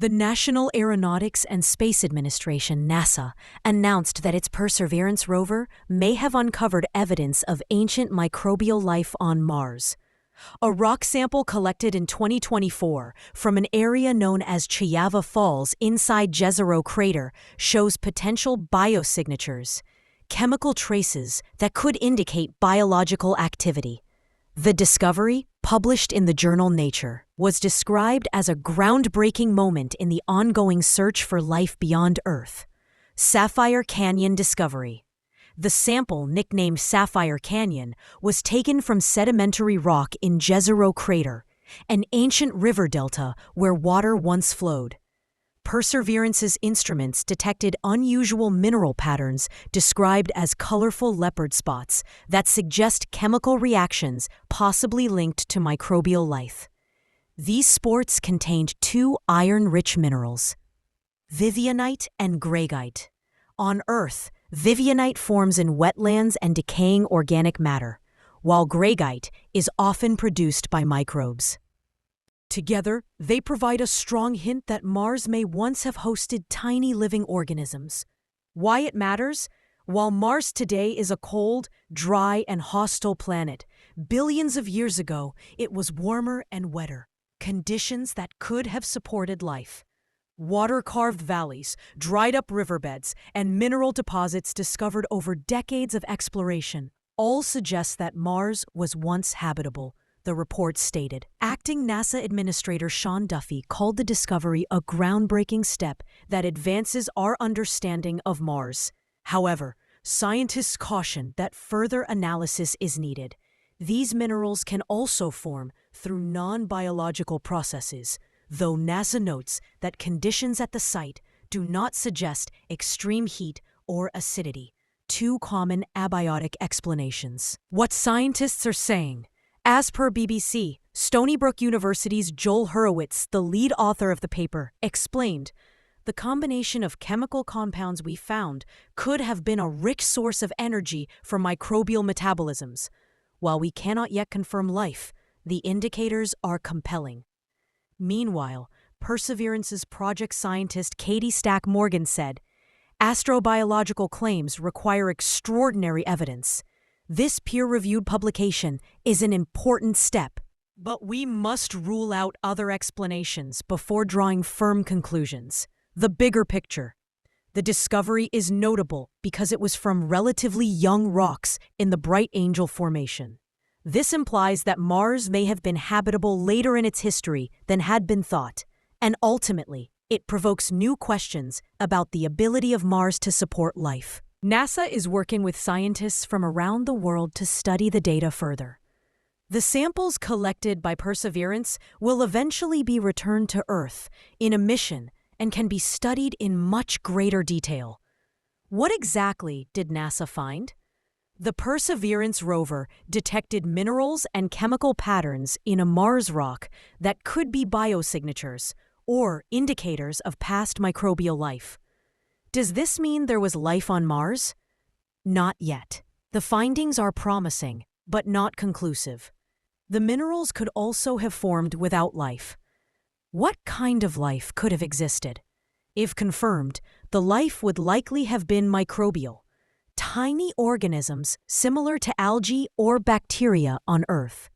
The National Aeronautics and Space Administration, NASA, announced that its Perseverance rover may have uncovered evidence of ancient microbial life on Mars. A rock sample collected in 2024 from an area known as Chayava Falls inside Jezero Crater shows potential biosignatures, chemical traces that could indicate biological activity. The discovery, published in the journal Nature, was described as a groundbreaking moment in the ongoing search for life beyond Earth. Sapphire Canyon Discovery. The sample, nicknamed Sapphire Canyon, was taken from sedimentary rock in Jezero Crater, an ancient river delta where water once flowed. Perseverance's instruments detected unusual mineral patterns described as colorful leopard spots that suggest chemical reactions possibly linked to microbial life. These sports contained two iron-rich minerals, vivianite and greigite. On Earth, vivianite forms in wetlands and decaying organic matter, while greigite is often produced by microbes. Together, they provide a strong hint that Mars may once have hosted tiny living organisms. Why it matters? While Mars today is a cold, dry, and hostile planet, billions of years ago it was warmer and wetter, conditions that could have supported life. Water-carved valleys, dried-up riverbeds, and mineral deposits discovered over decades of exploration all suggest that Mars was once habitable, the report stated. Acting NASA Administrator Sean Duffy called the discovery a groundbreaking step that advances our understanding of Mars. However, scientists caution that further analysis is needed. These minerals can also form through non-biological processes, though NASA notes that conditions at the site do not suggest extreme heat or acidity, two common abiotic explanations. What scientists are saying. As per BBC, Stony Brook University's Joel Hurwitz, the lead author of the paper, explained, the combination of chemical compounds we found could have been a rich source of energy for microbial metabolisms. While we cannot yet confirm life, the indicators are compelling. Meanwhile, Perseverance's project scientist Katie Stack Morgan said, astrobiological claims require extraordinary evidence. This peer-reviewed publication is an important step, but we must rule out other explanations before drawing firm conclusions. The bigger picture. The discovery is notable because it was from relatively young rocks in the Bright Angel Formation. This implies that Mars may have been habitable later in its history than had been thought, and ultimately, it provokes new questions about the ability of Mars to support life. NASA is working with scientists from around the world to study the data further. The samples collected by Perseverance will eventually be returned to Earth in a mission and can be studied in much greater detail. What exactly did NASA find? The Perseverance rover detected minerals and chemical patterns in a Mars rock that could be biosignatures or indicators of past microbial life. Does this mean there was life on Mars? Not yet. The findings are promising, but not conclusive. The minerals could also have formed without life. What kind of life could have existed? If confirmed, the life would likely have been microbial, tiny organisms similar to algae or bacteria on Earth.